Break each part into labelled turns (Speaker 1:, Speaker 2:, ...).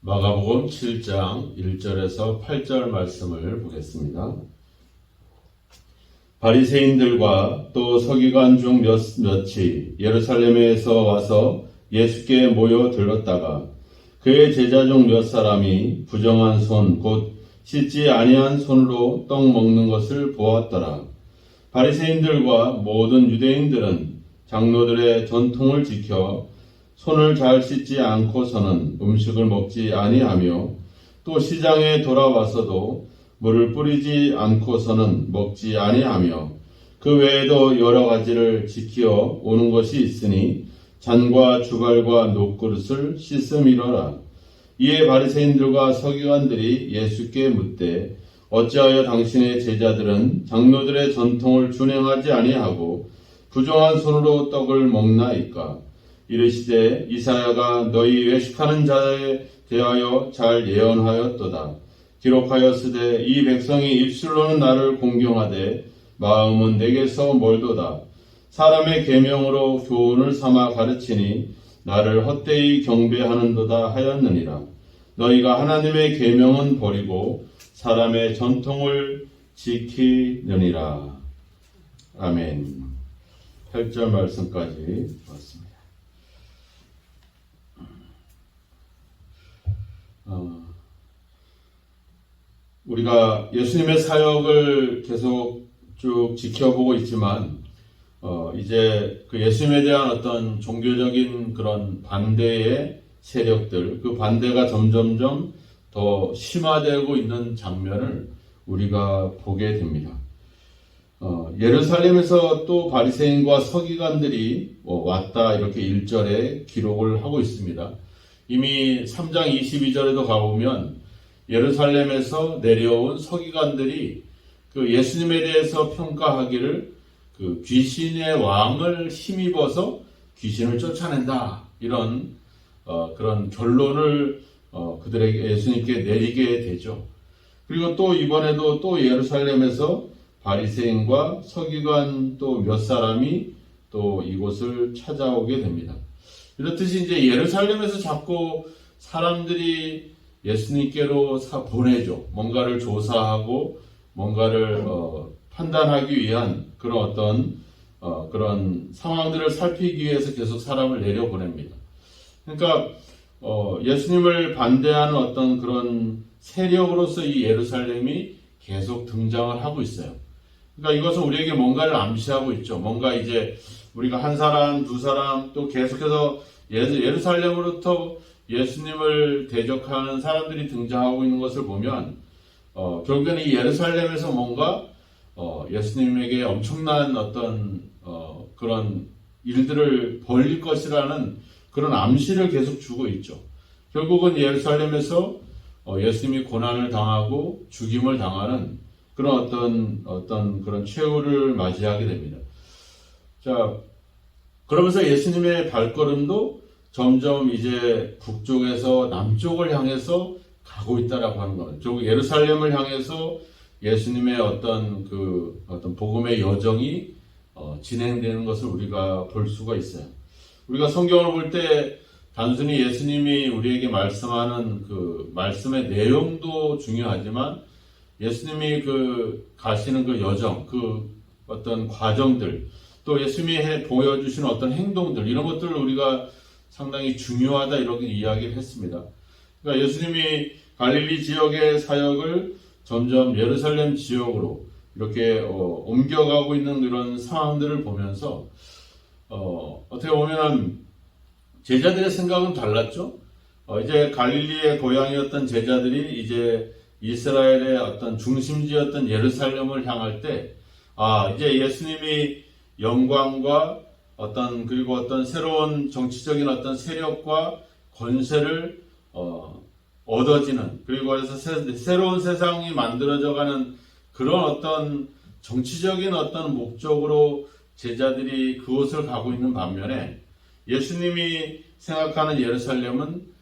Speaker 1: 마가복음 7장 1절에서 8절 말씀을 보겠습니다. 바리새인들과 또 서기관 중 몇이 예루살렘에서 와서 예수께 모여 들렀다가 그의 제자 중 몇 사람이 부정한 손 곧 씻지 아니한 손으로 떡 먹는 것을 보았더라. 바리새인들과 모든 유대인들은 장로들의 전통을 지켜 손을 잘 씻지 않고서는 음식을 먹지 아니하며 또 시장에 돌아와서도 물을 뿌리지 않고서는 먹지 아니하며 그 외에도 여러 가지를 지켜 오는 것이 있으니 잔과 주갈과 녹그릇을 씻음이러라. 이에 바리새인들과 서기관들이 예수께 묻되 어찌하여 당신의 제자들은 장로들의 전통을 준행하지 아니하고 부정한 손으로 떡을 먹나이까? 이르시되 이사야가 너희 외식하는 자에 대하여 잘 예언하였도다. 기록하였으되 이 백성이 입술로는 나를 공경하되 마음은 내게서 멀도다. 사람의 계명으로 교훈을 삼아 가르치니 나를 헛되이 경배하는도다 하였느니라. 너희가 하나님의 계명은 버리고 사람의 전통을 지키느니라. 아멘. 8절 말씀까지 봤습니다. 우리가 예수님의 사역을 계속 쭉 지켜보고 있지만 이제 그 예수님에 대한 어떤 종교적인 그런 반대의 세력들, 그 반대가 점점점 더 심화되고 있는 장면을 우리가 보게 됩니다. 예루살렘에서 또 바리새인과 서기관들이 왔다 이렇게 1절에 기록을 하고 있습니다. 이미 3장 22절에도 가보면 예루살렘에서 내려온 서기관들이 그 예수님에 대해서 평가하기를 그 귀신의 왕을 힘입어서 귀신을 쫓아낸다 이런 그런 결론을 그들에게 예수님께 내리게 되죠. 그리고 또 이번에도 또 예루살렘에서 바리새인과 서기관 또 몇 사람이 또 이곳을 찾아오게 됩니다. 이렇듯이 이제 예루살렘에서 자꾸 사람들이 예수님께로 보내죠. 뭔가를 조사하고 뭔가를 판단하기 위한 그런 어떤 그런 상황들을 살피기 위해서 계속 사람을 내려보냅니다. 그러니까 예수님을 반대하는 어떤 그런 세력으로서 이 예루살렘이 계속 등장을 하고 있어요. 그러니까 이것은 우리에게 뭔가를 암시하고 있죠. 뭔가 이제 우리가 한 사람, 두 사람 또 계속해서 예루살렘으로부터 예수님을 대적하는 사람들이 등장하고 있는 것을 보면 결국에는 이 예루살렘에서 뭔가 예수님에게 엄청난 어떤 그런 일들을 벌릴 것이라는 그런 암시를 계속 주고 있죠. 결국은 예루살렘에서 예수님이 고난을 당하고 죽임을 당하는 그런 어떤 그런 최후를 맞이하게 됩니다. 자, 그러면서 예수님의 발걸음도 점점 이제 북쪽에서 남쪽을 향해서 가고 있다라고 하는 거예요. 결국 예루살렘을 향해서 예수님의 어떤 복음의 여정이 진행되는 것을 우리가 볼 수가 있어요. 우리가 성경을 볼 때 단순히 예수님이 우리에게 말씀하는 그 말씀의 내용도 중요하지만 예수님이 가시는 그 여정, 그 어떤 과정들, 또 예수님이 보여주시는 어떤 행동들, 이런 것들을 우리가 상당히 중요하다 이렇게 이야기를 했습니다. 그러니까 예수님이 갈릴리 지역의 사역을 점점 예루살렘 지역으로 이렇게 옮겨가고 있는 이런 상황들을 보면서 어떻게 보면 제자들의 생각은 달랐죠. 이제 갈릴리의 고향이었던 제자들이 이제 이스라엘의 어떤 중심지였던 예루살렘을 향할 때, 이제 예수님이 영광과 그리고 어떤 새로운 정치적인 어떤 세력과 권세를 얻어지는, 그리고 그래서 새로운 세상이 만들어져가는 그런 어떤 정치적인 어떤 목적으로 제자들이 그곳을 가고 있는 반면에 예수님이 생각하는 예루살렘은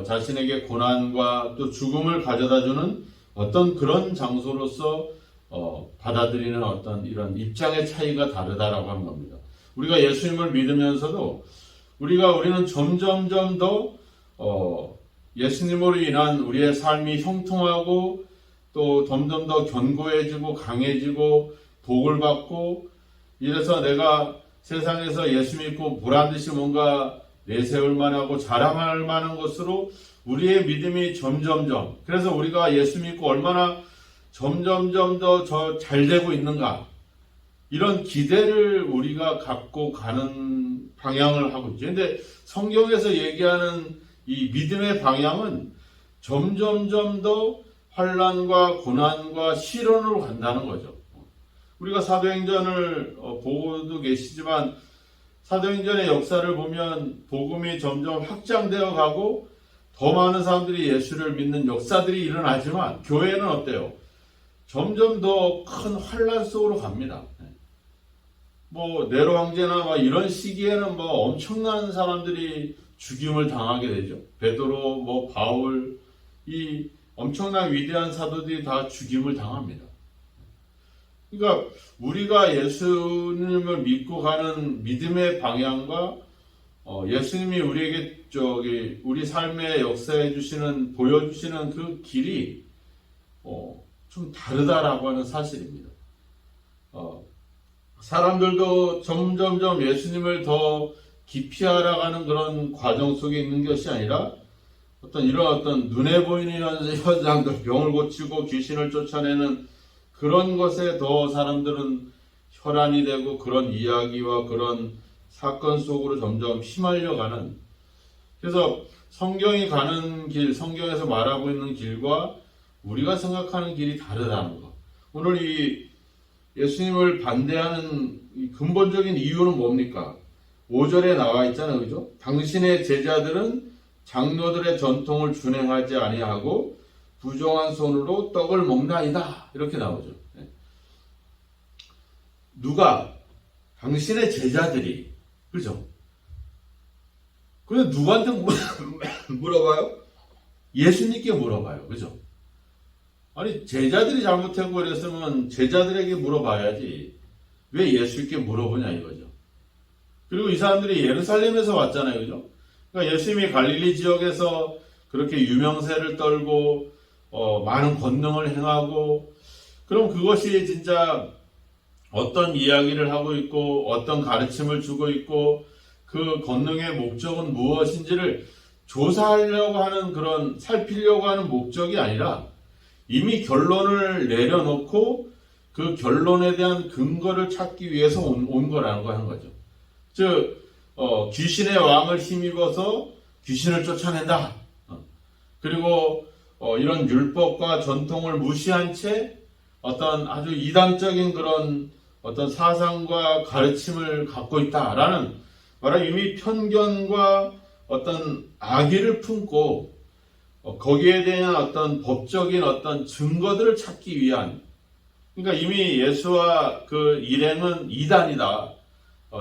Speaker 1: 자신에게 고난과 또 죽음을 가져다주는 어떤 그런 장소로서 받아들이는 어떤 이런 입장의 차이가 다르다라고 하는 겁니다. 우리가 예수님을 믿으면서도 우리는 점점점 더 예수님으로 인한 우리의 삶이 형통하고 또 점점 더 견고해지고 강해지고 복을 받고, 이래서 내가 세상에서 예수 믿고 보란듯이 뭔가 내세울 만하고 자랑할 만한 것으로 우리의 믿음이 점점점, 그래서 우리가 예수 믿고 얼마나 점점점 더 잘 되고 있는가, 이런 기대를 우리가 갖고 가는 방향을 하고 있죠. 근데 성경에서 얘기하는 이 믿음의 방향은 점점점 더 환난과 고난과 시련으로 간다는 거죠. 우리가 사도행전을 보고도 계시지만, 사도행전의 역사를 보면 복음이 점점 확장되어 가고 더 많은 사람들이 예수를 믿는 역사들이 일어나지만, 교회는 어때요? 점점 더 큰 환난 속으로 갑니다. 네로 황제나 이런 시기에는 엄청난 사람들이 죽임을 당하게 되죠. 베드로, 바울, 이 엄청난 위대한 사도들이 다 죽임을 당합니다. 그러니까 우리가 예수님을 믿고 가는 믿음의 방향과 예수님이 우리에게 우리 삶의 역사해 주시는, 보여주시는 그 길이 좀 다르다라고 하는 사실입니다. 사람들도 점점점 예수님을 더 깊이 알아가는 그런 과정 속에 있는 것이 아니라, 이런 눈에 보이는 현상들, 병을 고치고 귀신을 쫓아내는 그런 것에 더 사람들은 혈안이 되고, 그런 이야기와 그런 사건 속으로 점점 휘말려가는, 그래서 성경이 가는 길, 성경에서 말하고 있는 길과 우리가 생각하는 길이 다르다는 것. 오늘 이 예수님을 반대하는 이 근본적인 이유는 뭡니까? 5절에 나와 있잖아요, 그죠? 당신의 제자들은 장로들의 전통을 준행하지 아니하고 부정한 손으로 떡을 먹나이다, 이렇게 나오죠. 누가? 당신의 제자들이, 그죠? 근데 누구한테 물어봐요? 예수님께 물어봐요, 그죠? 아니, 제자들이 잘못하고 그랬으면 제자들에게 물어봐야지 왜 예수님께 물어보냐 이거죠. 그리고 이 사람들이 예루살렘에서 왔잖아요, 그죠? 그러니까 예수님이 갈릴리 지역에서 그렇게 유명세를 떨고 많은 권능을 행하고, 그럼 그것이 진짜 어떤 이야기를 하고 있고 어떤 가르침을 주고 있고 그 권능의 목적은 무엇인지를 조사하려고 하는, 그런 살피려고 하는 목적이 아니라 이미 결론을 내려놓고 그 결론에 대한 근거를 찾기 위해서 온 거라는 하는 거죠. 즉 귀신의 왕을 힘입어서 귀신을 쫓아낸다. 그리고 이런 율법과 전통을 무시한 채 어떤 아주 이단적인 그런 어떤 사상과 가르침을 갖고 있다라는, 말하면 이미 편견과 어떤 악의를 품고 거기에 대한 어떤 법적인 어떤 증거들을 찾기 위한, 그러니까 이미 예수와 그 일행은 이단이다.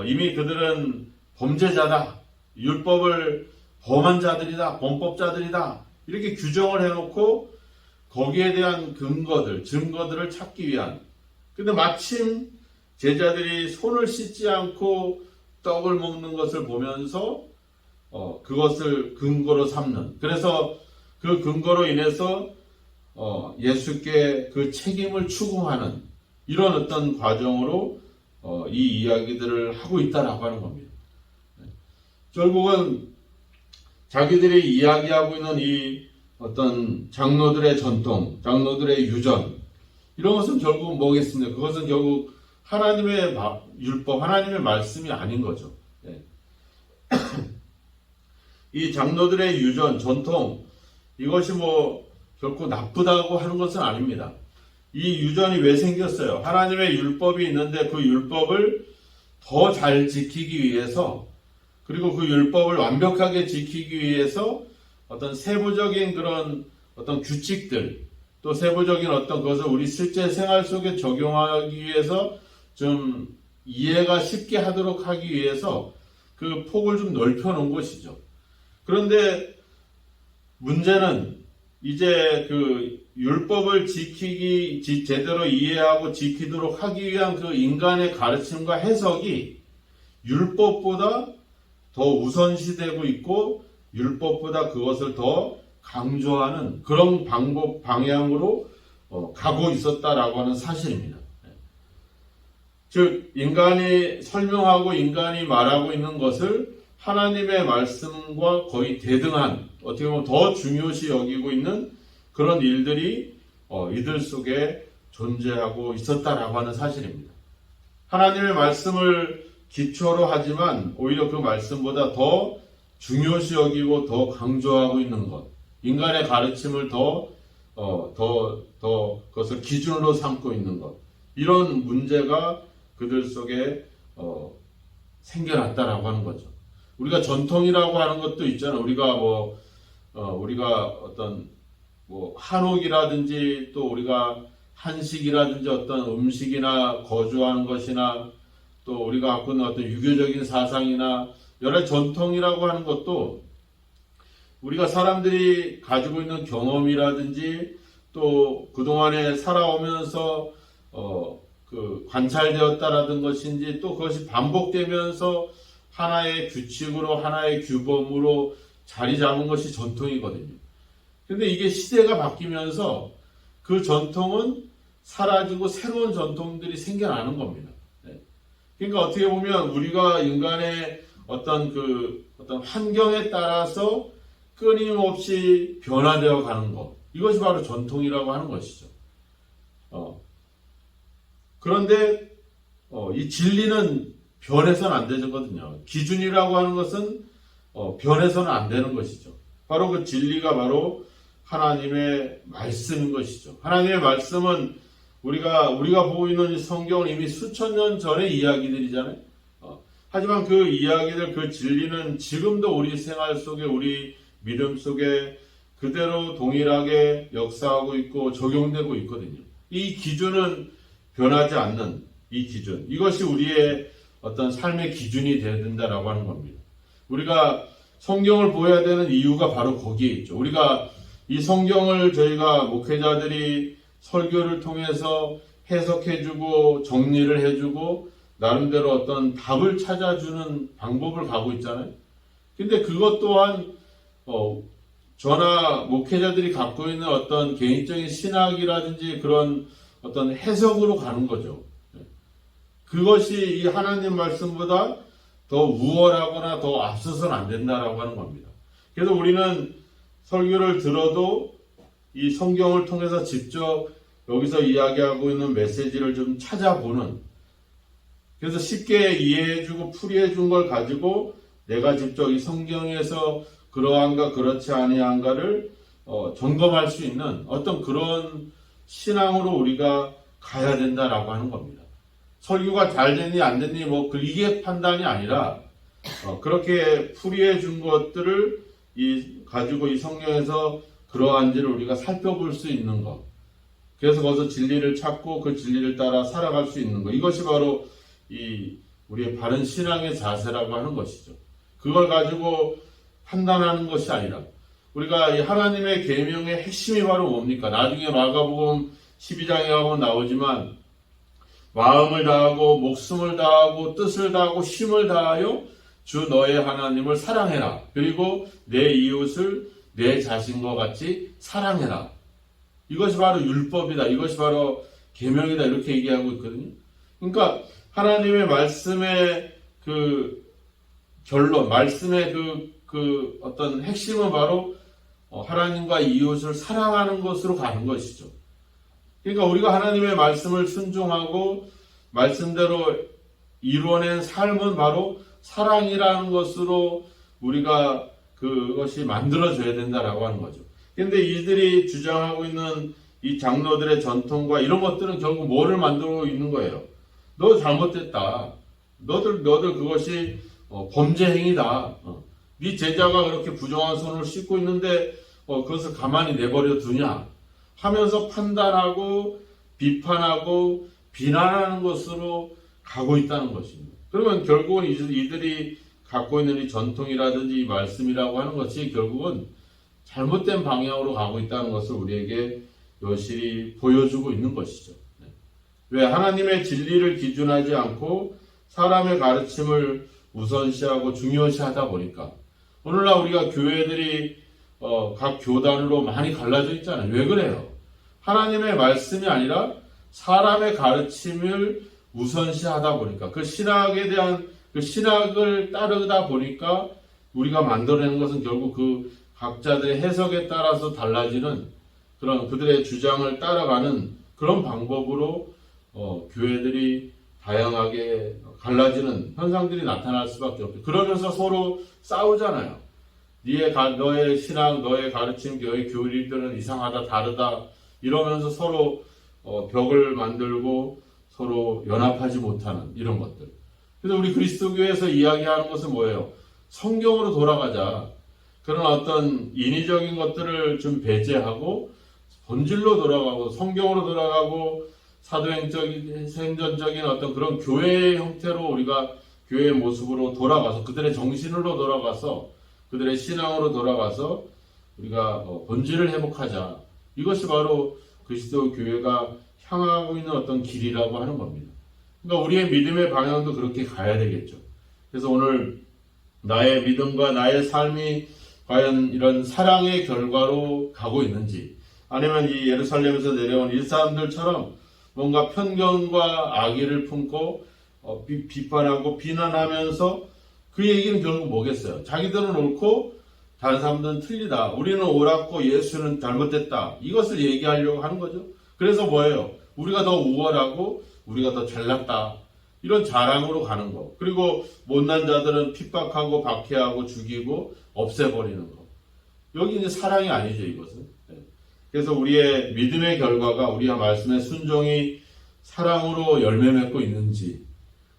Speaker 1: 이미 그들은 범죄자다. 율법을 범한 자들이다. 범법자들이다. 이렇게 규정을 해놓고 거기에 대한 근거들, 증거들을 찾기 위한. 근데 마침 제자들이 손을 씻지 않고 떡을 먹는 것을 보면서 그것을 근거로 삼는, 그래서 그 근거로 인해서 예수께 그 책임을 추궁하는 이런 어떤 과정으로 이 이야기들을 하고 있다라고 하는 겁니다. 결국은 자기들이 이야기하고 있는 이 어떤 장로들의 전통, 장로들의 유전, 이런 것은 결국 뭐겠습니까? 그것은 결국 하나님의 율법, 하나님의 말씀이 아닌 거죠. 이 장로들의 유전, 전통, 이것이 결코 나쁘다고 하는 것은 아닙니다. 이 유전이 왜 생겼어요? 하나님의 율법이 있는데 그 율법을 더 잘 지키기 위해서, 그리고 그 율법을 완벽하게 지키기 위해서 어떤 세부적인 그런 어떤 규칙들, 또 세부적인 어떤 것을 우리 실제 생활 속에 적용하기 위해서 좀 이해가 쉽게 하도록 하기 위해서 그 폭을 좀 넓혀 놓은 것이죠. 그런데 문제는 이제 그 율법을 제대로 이해하고 지키도록 하기 위한 그 인간의 가르침과 해석이 율법보다 더 우선시되고 있고, 율법보다 그것을 더 강조하는 그런 방향으로 가고 있었다라고 하는 사실입니다. 즉 인간이 설명하고 인간이 말하고 있는 것을 하나님의 말씀과 거의 대등한, 어떻게 보면 더 중요시 여기고 있는 그런 일들이 이들 속에 존재하고 있었다라고 하는 사실입니다. 하나님의 말씀을 기초로 하지만 오히려 그 말씀보다 더 중요시 여기고 더 강조하고 있는 것, 인간의 가르침을 그것을 기준으로 삼고 있는 것, 이런 문제가 그들 속에 생겨났다라고 하는 거죠. 우리가 전통이라고 하는 것도 있잖아요. 우리가 어떤 한옥이라든지 또 우리가 한식이라든지 어떤 음식이나 거주하는 것이나 또 우리가 갖고 있는 어떤 유교적인 사상이나 여러 전통이라고 하는 것도 우리가 사람들이 가지고 있는 경험이라든지 또 그동안에 살아오면서 관찰되었다라는 것인지 또 그것이 반복되면서 하나의 규칙으로 하나의 규범으로 자리 잡은 것이 전통이거든요. 근데 이게 시대가 바뀌면서 그 전통은 사라지고 새로운 전통들이 생겨나는 겁니다. 그러니까 어떻게 보면 우리가 인간의 어떤 환경에 따라서 끊임없이 변화되어 가는 것, 이것이 바로 전통이라고 하는 것이죠. 그런데 이 진리는 변해서는 안 되거든요. 기준이라고 하는 것은 변해서는 안 되는 것이죠. 바로 그 진리가 바로 하나님의 말씀인 것이죠. 하나님의 말씀은 우리가 보고 있는 이 성경은 이미 수천 년 전의 이야기들이잖아요. 하지만 그 이야기들, 그 진리는 지금도 우리 생활 속에, 우리 믿음 속에 그대로 동일하게 역사하고 있고 적용되고 있거든요. 이 기준은 변하지 않는 이 기준, 이것이 우리의 어떤 삶의 기준이 되어야 된다라고 하는 겁니다. 우리가 성경을 보아야 되는 이유가 바로 거기에 있죠. 우리가 이 성경을 저희가 목회자들이 설교를 통해서 해석해주고 정리를 해주고 나름대로 어떤 답을 찾아주는 방법을 가고 있잖아요. 근데 그것 또한 저나 목회자들이 갖고 있는 어떤 개인적인 신학이라든지 그런 어떤 해석으로 가는 거죠. 그것이 이 하나님 말씀보다 더 우월하거나 더 앞서서는 안 된다라고 하는 겁니다. 그래서 우리는 설교를 들어도 이 성경을 통해서 직접 여기서 이야기하고 있는 메시지를 좀 찾아보는, 그래서 쉽게 이해해주고 풀이해준 걸 가지고 내가 직접 이 성경에서 그러한가 그렇지 아니한가를 점검할 수 있는 어떤 그런 신앙으로 우리가 가야 된다라고 하는 겁니다. 설교가 잘 됐니 안 됐니 이게 판단이 아니라 그렇게 풀이해 준 것들을 가지고 이 성경에서 그러한지를 우리가 살펴볼 수 있는 것, 그래서 거기서 진리를 찾고 그 진리를 따라 살아갈 수 있는 것, 이것이 바로 우리의 바른 신앙의 자세라고 하는 것이죠. 그걸 가지고 판단하는 것이 아니라 우리가 이 하나님의 계명의 핵심이 바로 뭡니까? 나중에 마가복음 12장에 가면 나오지만 마음을 다하고 목숨을 다하고 뜻을 다하고 힘을 다하여 주 너의 하나님을 사랑해라. 그리고 내 이웃을 내 자신과 같이 사랑해라. 이것이 바로 율법이다. 이것이 바로 계명이다. 이렇게 얘기하고 있거든요. 그러니까 하나님의 말씀의 그 결론, 말씀의 그 어떤 핵심은 바로 하나님과 이웃을 사랑하는 것으로 가는 것이죠. 그러니까 우리가 하나님의 말씀을 순종하고 말씀대로 이루어낸 삶은 바로 사랑이라는 것으로 우리가 그것이 만들어져야 된다라고 하는 거죠. 근데 이들이 주장하고 있는 이 장로들의 전통과 이런 것들은 결국 뭐를 만들고 있는 거예요? 너 잘못됐다. 너들 그것이 범죄 행위다. 네 제자가 그렇게 부정한 손을 씻고 있는데 그것을 가만히 내버려 두냐 하면서 판단하고 비판하고 비난하는 것으로 가고 있다는 것입니다. 그러면 결국은 이들이 갖고 있는 이 전통이라든지 이 말씀이라고 하는 것이 결국은 잘못된 방향으로 가고 있다는 것을 우리에게 여실히 보여주고 있는 것이죠. 왜 하나님의 진리를 기준하지 않고 사람의 가르침을 우선시하고 중요시하다 보니까 오늘날 우리가 교회들이 각 교단으로 많이 갈라져 있잖아요. 왜 그래요? 하나님의 말씀이 아니라 사람의 가르침을 우선시하다 보니까 그 신학에 대한 그 신학을 따르다 보니까 우리가 만들어내는 것은 결국 그 각자들의 해석에 따라서 달라지는 그런 그들의 주장을 따라가는 그런 방법으로 교회들이 다양하게 갈라지는 현상들이 나타날 수밖에 없죠. 그러면서 서로 싸우잖아요. 너의 신앙, 너의 가르침, 너의 교리들은 이상하다, 다르다 이러면서 서로 벽을 만들고 서로 연합하지 못하는 이런 것들. 그래서 우리 그리스도교에서 이야기하는 것은 뭐예요? 성경으로 돌아가자. 그런 어떤 인위적인 것들을 좀 배제하고 본질로 돌아가고 성경으로 돌아가고 사도행전적인 어떤 그런 교회의 형태로 우리가 교회의 모습으로 돌아가서 그들의 정신으로 돌아가서 그들의 신앙으로 돌아가서 우리가 본질을 회복하자. 이것이 바로 그리스도 교회가 향하고 있는 어떤 길이라고 하는 겁니다. 그러니까 우리의 믿음의 방향도 그렇게 가야 되겠죠. 그래서 오늘 나의 믿음과 나의 삶이 과연 이런 사랑의 결과로 가고 있는지 아니면 이 예루살렘에서 내려온 이 사람들처럼 뭔가 편견과 악의를 품고 비판하고 비난하면서 그 얘기는 결국 뭐겠어요? 자기들은 옳고 다른 사람들은 틀리다. 우리는 옳았고 예수는 잘못됐다. 이것을 얘기하려고 하는 거죠. 그래서 뭐예요? 우리가 더 우월하고 우리가 더 잘났다. 이런 자랑으로 가는 거. 그리고 못난 자들은 핍박하고 박해하고 죽이고 없애버리는 거. 여기 이제 사랑이 아니죠, 이것은. 그래서 우리의 믿음의 결과가 우리가 말씀의 순종이 사랑으로 열매 맺고 있는지,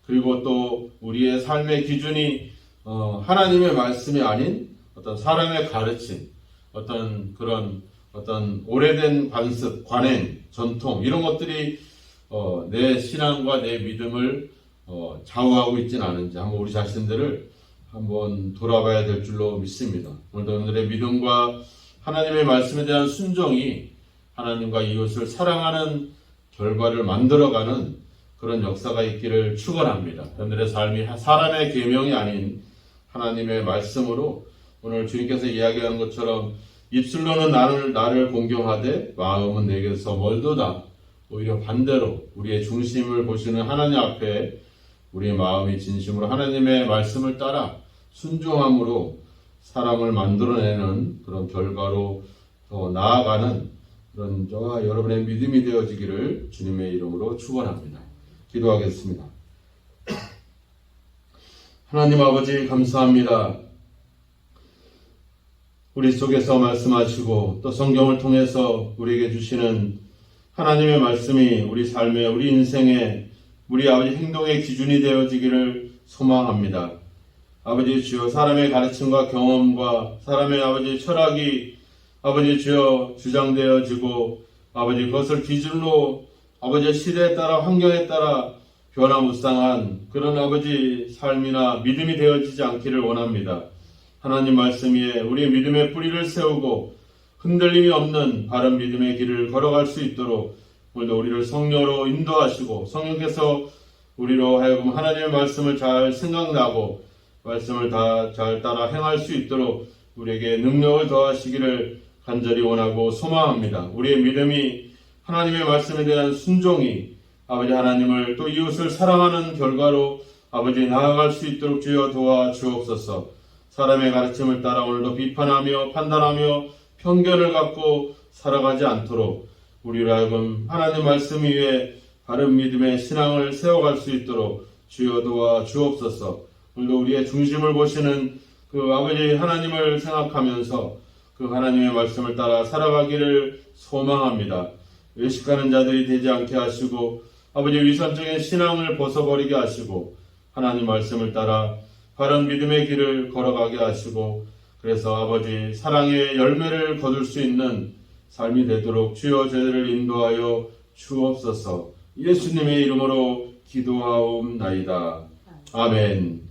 Speaker 1: 그리고 또 우리의 삶의 기준이 하나님의 말씀이 아닌 어떤 사람의 가르침, 어떤 그런 어떤 오래된 관습, 관행, 전통 이런 것들이 내 신앙과 내 믿음을 좌우하고 있지는 않은지 한번 우리 자신들을 한번 돌아봐야 될 줄로 믿습니다. 오늘도 오늘의 믿음과 하나님의 말씀에 대한 순종이 하나님과 이웃을 사랑하는 결과를 만들어가는 그런 역사가 있기를 축원합니다. 오늘의 삶이 사람의 계명이 아닌 하나님의 말씀으로 오늘 주님께서 이야기하는 것처럼 입술로는 나를 공경하되 마음은 내게서 멀도다. 오히려 반대로 우리의 중심을 보시는 하나님 앞에 우리의 마음이 진심으로 하나님의 말씀을 따라 순종함으로 사람을 만들어내는 그런 결과로 더 나아가는 그런 저와 여러분의 믿음이 되어지기를 주님의 이름으로 축원합니다. 기도하겠습니다. 하나님 아버지 감사합니다. 우리 속에서 말씀하시고 또 성경을 통해서 우리에게 주시는 하나님의 말씀이 우리 삶의 우리 인생의 우리 아버지 행동의 기준이 되어지기를 소망합니다. 아버지 주여 사람의 가르침과 경험과 사람의 아버지 철학이 아버지 주여 주장되어지고 아버지 그것을 기준으로 아버지의 시대에 따라 환경에 따라 변화무쌍한 그런 아버지 삶이나 믿음이 되어지지 않기를 원합니다. 하나님 말씀 위에 우리의 믿음의 뿌리를 세우고 흔들림이 없는 바른 믿음의 길을 걸어갈 수 있도록 오늘도 우리를 성령으로 인도하시고 성령께서 우리로 하여금 하나님의 말씀을 잘 생각나고 말씀을 다 잘 따라 행할 수 있도록 우리에게 능력을 더하시기를 간절히 원하고 소망합니다. 우리의 믿음이 하나님의 말씀에 대한 순종이 아버지 하나님을 또 이웃을 사랑하는 결과로 아버지 나아갈 수 있도록 주여 도와주옵소서. 사람의 가르침을 따라 오늘도 비판하며 판단하며 편견을 갖고 살아가지 않도록 우리를 하여금 하나님 말씀 위에 바른 믿음의 신앙을 세워갈 수 있도록 주여 도와주옵소서. 오늘도 우리의 중심을 보시는 그 아버지 하나님을 생각하면서 그 하나님의 말씀을 따라 살아가기를 소망합니다. 외식하는 자들이 되지 않게 하시고 아버지 위선적인 신앙을 벗어버리게 하시고 하나님 말씀을 따라 바른 믿음의 길을 걸어가게 하시고 그래서 아버지 사랑의 열매를 거둘 수 있는 삶이 되도록 주여 저희들을 인도하여 주옵소서. 예수님의 이름으로 기도하옵나이다. 아멘.